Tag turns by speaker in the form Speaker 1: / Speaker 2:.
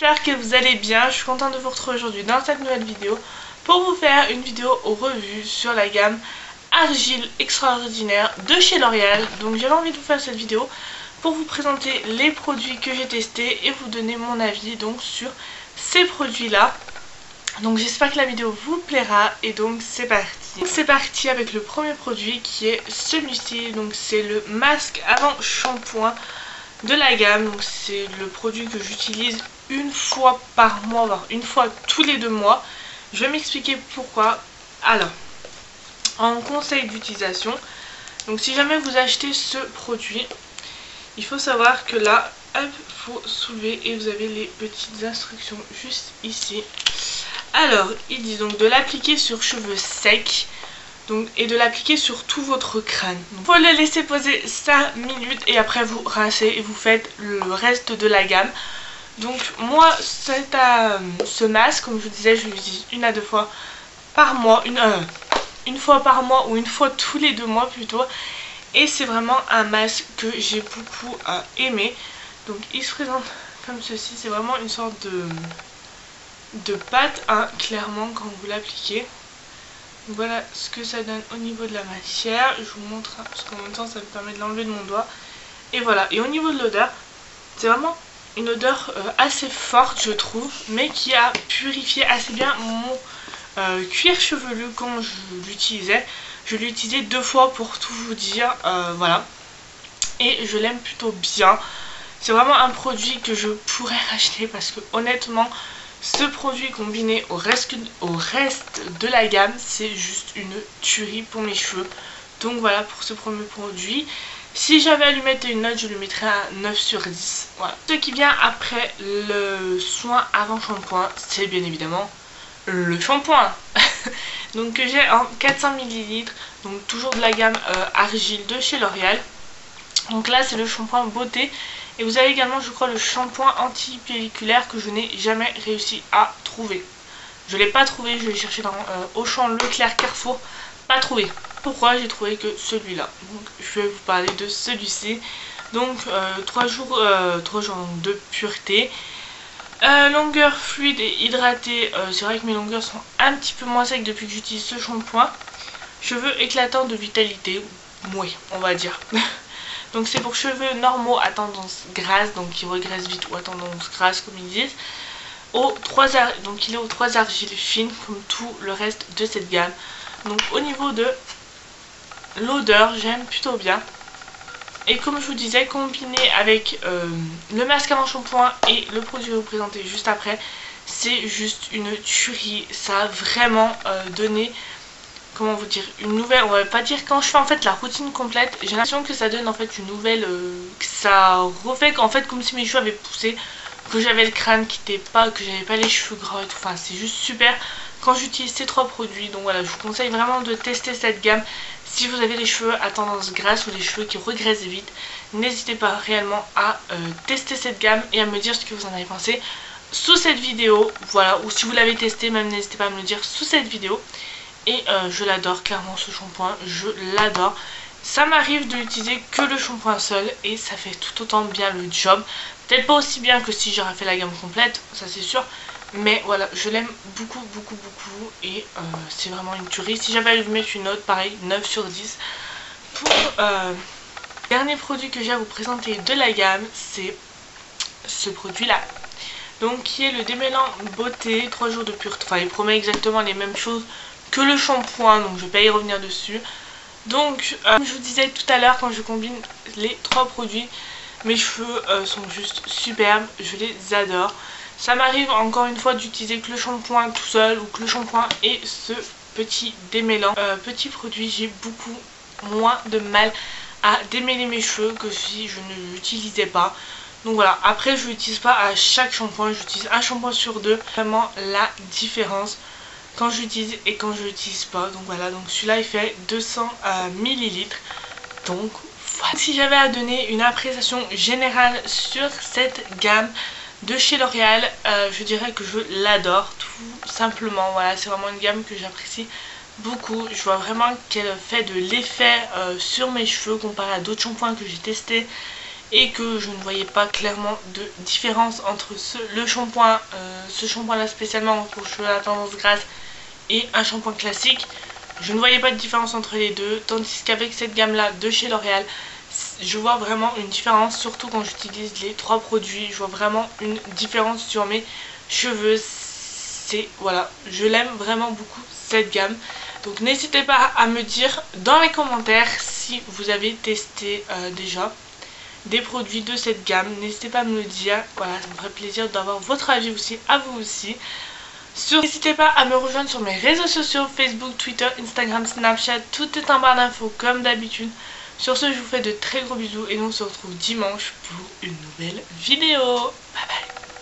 Speaker 1: j'espère que vous allez bien. Je suis contente de vous retrouver aujourd'hui dans cette nouvelle vidéo pour vous faire une vidéo au revue sur la gamme Argile Extraordinaire de chez L'Oréal. Donc j'avais envie de vous faire cette vidéo pour vous présenter les produits que j'ai testés et vous donner mon avis donc sur ces produits là. Donc j'espère que la vidéo vous plaira et donc c'est parti. C'est parti avec le premier produit qui est celui-ci. Donc c'est le masque avant shampoing de la gamme. Donc c'est le produit que j'utilise une fois par mois, voire une fois tous les 2 mois. Je vais m'expliquer pourquoi. Alors, en conseil d'utilisation, donc si jamais vous achetez ce produit, il faut savoir que là, hop, faut soulever et vous avez les petites instructions juste ici. Alors, il dit donc de l'appliquer sur cheveux secs donc, et de l'appliquer sur tout votre crâne. Il faut le laisser poser 5 minutes et après vous rincez et vous faites le reste de la gamme. Donc moi, ce masque, comme je vous disais, je l'utilise 1 à 2 fois par mois, une fois par mois ou une fois tous les 2 mois plutôt. Et c'est vraiment un masque que j'ai beaucoup aimé. Donc il se présente comme ceci, c'est vraiment une sorte de pâte, hein, clairement quand vous l'appliquez. Voilà ce que ça donne au niveau de la matière. Je vous montre, hein, parce qu'en même temps ça me permet de l'enlever de mon doigt. Et voilà, et au niveau de l'odeur, c'est vraiment une odeur assez forte je trouve, mais qui a purifié assez bien mon cuir chevelu quand je l'utilisais. Je l'ai utilisé 2 fois pour tout vous dire, voilà. Et je l'aime plutôt bien. C'est vraiment un produit que je pourrais racheter parce que honnêtement, ce produit combiné au reste de la gamme, c'est juste une tuerie pour mes cheveux. Donc voilà pour ce premier produit. Si j'avais à lui mettre une note, je lui mettrais un 9 sur 10. Voilà. Ce qui vient après le soin avant shampoing, c'est bien évidemment le shampoing. Donc que j'ai en 400 ml. Donc toujours de la gamme Argile de chez L'Oréal. Donc là c'est le shampoing beauté. Et vous avez également je crois le shampoing anti-pelliculaire que je n'ai jamais réussi à trouver. Je ne l'ai pas trouvé, je l'ai cherché dans Auchan, Leclerc, Carrefour. Pas trouvé. Pourquoi j'ai trouvé que celui-là. Donc je vais vous parler de celui-ci. Donc 3 jours de pureté. Longueur fluide et hydratée. C'est vrai que mes longueurs sont un petit peu moins secs depuis que j'utilise ce shampoing. Cheveux éclatants de vitalité. Oui, on va dire. Donc c'est pour cheveux normaux à tendance grasse, donc qui regraissent vite ou à tendance grasse comme ils disent. Donc il est aux 3 argiles fines comme tout le reste de cette gamme. Donc au niveau de l'odeur, j'aime plutôt bien. Et comme je vous disais, combiné avec le masque avant shampoing et le produit que je vais vous présenter juste après, c'est juste une tuerie. Ça a vraiment donné, comment vous dire, une nouvelle, on va pas dire, quand je fais en fait la routine complète, j'ai l'impression que ça donne en fait une nouvelle, que ça refait en fait comme si mes cheveux avaient poussé, que j'avais le crâne qui était pas, que j'avais pas les cheveux gras et tout. Enfin c'est juste super quand j'utilise ces 3 produits. Donc voilà, je vous conseille vraiment de tester cette gamme. Si vous avez les cheveux à tendance grasse ou les cheveux qui regraissent vite, n'hésitez pas réellement à tester cette gamme et à me dire ce que vous en avez pensé sous cette vidéo. Voilà, ou si vous l'avez testé, même n'hésitez pas à me le dire sous cette vidéo. Et je l'adore clairement ce shampoing, je l'adore. Ça m'arrive de l'utiliser que le shampoing seul et ça fait tout autant bien le job. Peut-être pas aussi bien que si j'aurais fait la gamme complète, ça c'est sûr. Mais voilà, je l'aime beaucoup et c'est vraiment une tuerie. Si j'avais à lui mettre une note, pareil, 9 sur 10. Pour le dernier produit que j'ai à vous présenter de la gamme, c'est ce produit-là. Donc qui est le démêlant beauté, 3 jours de pureté. Enfin, il promet exactement les mêmes choses que le shampoing, donc je vais pas y revenir dessus. Donc, comme je vous disais tout à l'heure, quand je combine les 3 produits, mes cheveux sont juste superbes, je les adore. Ça m'arrive encore une fois d'utiliser que le shampoing tout seul ou que le shampoing et ce petit démêlant. Petit produit, j'ai beaucoup moins de mal à démêler mes cheveux que si je ne l'utilisais pas. Donc voilà, après je l'utilise pas à chaque shampoing, j'utilise un shampoing sur 2. Vraiment la différence quand j'utilise et quand je l'utilise pas. Donc voilà, donc celui-là il fait 200 ml. Donc voilà. Si j'avais à donner une appréciation générale sur cette gamme de chez L'Oréal, je dirais que je l'adore tout simplement. Voilà, c'est vraiment une gamme que j'apprécie beaucoup. Je vois vraiment qu'elle fait de l'effet sur mes cheveux comparé à d'autres shampoings que j'ai testés et que je ne voyais pas clairement de différence entre ce shampoing là spécialement pour cheveux à tendance grasse et un shampoing classique. Je ne voyais pas de différence entre les deux, tandis qu'avec cette gamme là de chez L'Oréal, je vois vraiment une différence, surtout quand j'utilise les 3 produits. Je vois vraiment une différence sur mes cheveux. C'est voilà, je l'aime vraiment beaucoup cette gamme. Donc n'hésitez pas à me dire dans les commentaires si vous avez testé déjà des produits de cette gamme. N'hésitez pas à me le dire, voilà, ça me ferait plaisir d'avoir votre avis aussi, à vous aussi. N'hésitez pas à me rejoindre sur mes réseaux sociaux, Facebook, Twitter, Instagram, Snapchat, tout est en barre d'infos comme d'habitude. Sur ce, je vous fais de très gros bisous et nous on se retrouve dimanche pour une nouvelle vidéo. Bye bye.